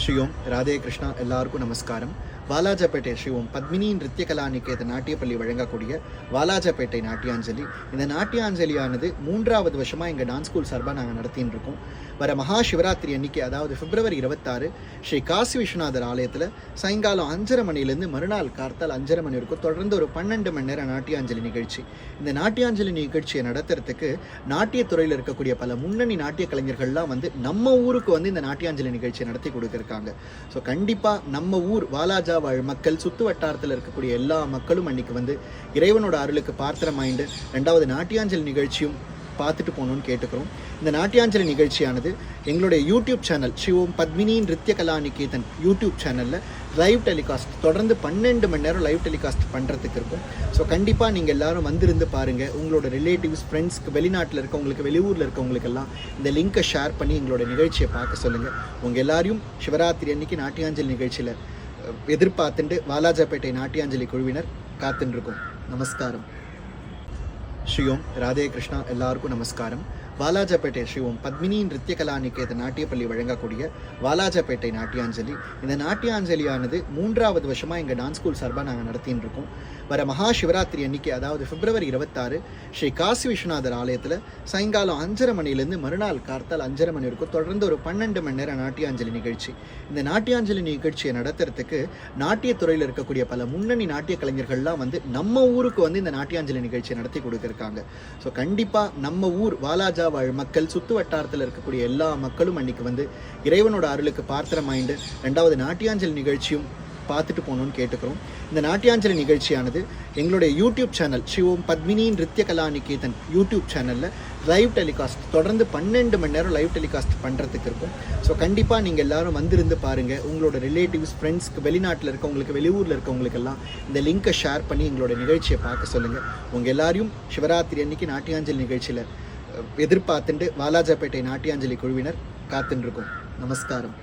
श्री ओम राधे कृष्णा एल्लारुक्कुम नमस्कारम வாலாஜாபேட்டை ஸ்ரீ ஓம் பத்மினி நிருத்திய கலா நிகேத நாட்டியப்பள்ளி வழங்கக்கூடிய வாலாஜாபேட்டை நாட்டியாஞ்சலி. இந்த நாட்டியாஞ்சலியானது 3வது வருஷமாக எங்கள் டான்ஸ் ஸ்கூல் சார்பாக நாங்கள் நடத்தின்னு இருக்கோம். வர மகா சிவராத்திரி அன்னைக்கு, அதாவது பிப்ரவரி 26 ஸ்ரீ காசி விஸ்வநாதர் ஆலயத்தில் சாயங்காலம் 5:30 மணிலேருந்து மறுநாள் கார்த்தால் 5:30 மணி வரைக்கும் தொடர்ந்து ஒரு 12 மணி நேரம் நாட்டியாஞ்சலி நிகழ்ச்சி. இந்த நாட்டியாஞ்சலி நிகழ்ச்சியை நடத்துறதுக்கு நாட்டியத்துறையில் இருக்கக்கூடிய பல முன்னணி நாட்டிய கலைஞர்கள்லாம் நம்ம ஊருக்கு இந்த நாட்டியாஞ்சலி நிகழ்ச்சியை நடத்தி கொடுத்துருக்காங்க. ஸோ கண்டிப்பாக நம்ம ஊர் வாலாஜா வாழ் மக்கள், சுற்று வட்டாரத்தில் இருக்கக்கூடிய எல்லா மக்களும் அன்னைக்கு இறைவனோட அருளுக்கு பாத்திரமாயிண்டு 2வது நாட்டியாஞ்சலி நிகழ்ச்சியும் பார்த்துட்டு போகணும்னு கேட்டுக்கிறோம். இந்த நாட்டியாஞ்சலி நிகழ்ச்சியானது எங்களுடைய யூடியூப் சேனல் ஸ்ரீ ஓம் பத்மினி நிருத்திய கலா நிகேதன் யூடியூப் சேனலில் லைவ் டெலிகாஸ்ட் தொடர்ந்து 12 மணி நேரம் லைவ் டெலிகாஸ்ட் பண்ணுறதுக்கு இருக்கும். ஸோ கண்டிப்பாக நீங்கள் எல்லோரும் வந்திருந்து பாருங்கள். உங்களோட ரிலேட்டிவ்ஸ், ஃப்ரெண்ட்ஸ்க்கு, வெளிநாட்டில் இருக்கவங்களுக்கு, வெளியூரில் இருக்கவங்களுக்கெல்லாம் இந்த லிங்கை ஷேர் பண்ணி எங்களோட நிகழ்ச்சியை பார்க்க சொல்லுங்கள். உங்கள் எல்லாரையும் சிவராத்திரி அன்னைக்கு நாட்டியாஞ்சலி நிகழ்ச்சியில் எதிர்பார்த்துட்டு வாலாஜாபேட்டை நாட்டியாஞ்சலி குழுவினர் காத்துருக்கோம். நமஸ்காரம். ஸ்ரீ ஓம் ராதே கிருஷ்ணா எல்லாருக்கும் நமஸ்காரம். வாலாஜாபேட்டை ஸ்ரீ ஓம் பத்மினி நிருத்திய கலா நிகேத நாட்டியப்பள்ளி வழங்கக்கூடிய வாலாஜாபேட்டை நாட்டியாஞ்சலி. இந்த நாட்டியாஞ்சலியானது 3வது வருஷமாக எங்கள் டான்ஸ் ஸ்கூல் சார்பாக நாங்கள் நடத்தின்னு இருக்கோம். வர மகா சிவராத்திரி அன்னைக்கு, அதாவது பிப்ரவரி 26 ஸ்ரீ காசி விஸ்வநாதர் ஆலயத்தில் சாயங்காலம் 5:30 மணிலேருந்து மறுநாள் கார்த்தால் 5:30 மணி வரைக்கும் தொடர்ந்து ஒரு 12 மணி நேரம் நாட்டியாஞ்சலி நிகழ்ச்சி. இந்த நாட்டியாஞ்சலி நிகழ்ச்சியை நடத்துறதுக்கு நாட்டியத்துறையில் இருக்கக்கூடிய பல முன்னணி நாட்டிய கலைஞர்கள்லாம் நம்ம ஊருக்கு இந்த நாட்டியாஞ்சலி நிகழ்ச்சியை நடத்தி கொடுத்துருக்காங்க. ஸோ கண்டிப்பாக நம்ம ஊர் வாலாஜா வாழ் மக்கள், சுற்று வட்டாரத்தில் இருக்கக்கூடிய எல்லா மக்களும் அன்னைக்கு இறைவனோட அருளுக்கு பாத்திரமாயிண்டு 2வது நாட்டியாஞ்சலி நிகழ்ச்சியும் பார்த்துட்டு போகணும்னு கேட்டுக்கிறோம். இந்த நாட்டியாஞ்சலி நிகழ்ச்சியானது எங்களுடைய யூடியூப் சேனல் ஸ்ரீ ஓம் பத்மினி நிருத்திய கலா நிகேதன் யூடியூப் சேனலில் லைவ் டெலிகாஸ்ட் தொடர்ந்து 12 மணி நேரம் லைவ் டெலிகாஸ்ட் பண்ணுறதுக்கு இருக்கும். ஸோ கண்டிப்பாக நீங்கள் எல்லோரும் வந்திருந்து பாருங்கள். உங்களோட ரிலேட்டிவ்ஸ், ஃப்ரெண்ட்ஸ்க்கு, வெளிநாட்டில் இருக்கவங்களுக்கு, வெளியூரில் இருக்கவங்களுக்கெல்லாம் இந்த லிங்கை ஷேர் பண்ணி எங்களோட நிகழ்ச்சியை பார்க்க சொல்லுங்கள். உங்கள் எல்லாரையும் சிவராத்திரி அன்னைக்கு நாட்டியாஞ்சலி நிகழ்ச்சியில் எதிர்பார்த்துட்டு வாலாஜாபேட்டை நாட்டியாஞ்சலி குழுவினர் காத்துருக்கோம். நமஸ்காரம்.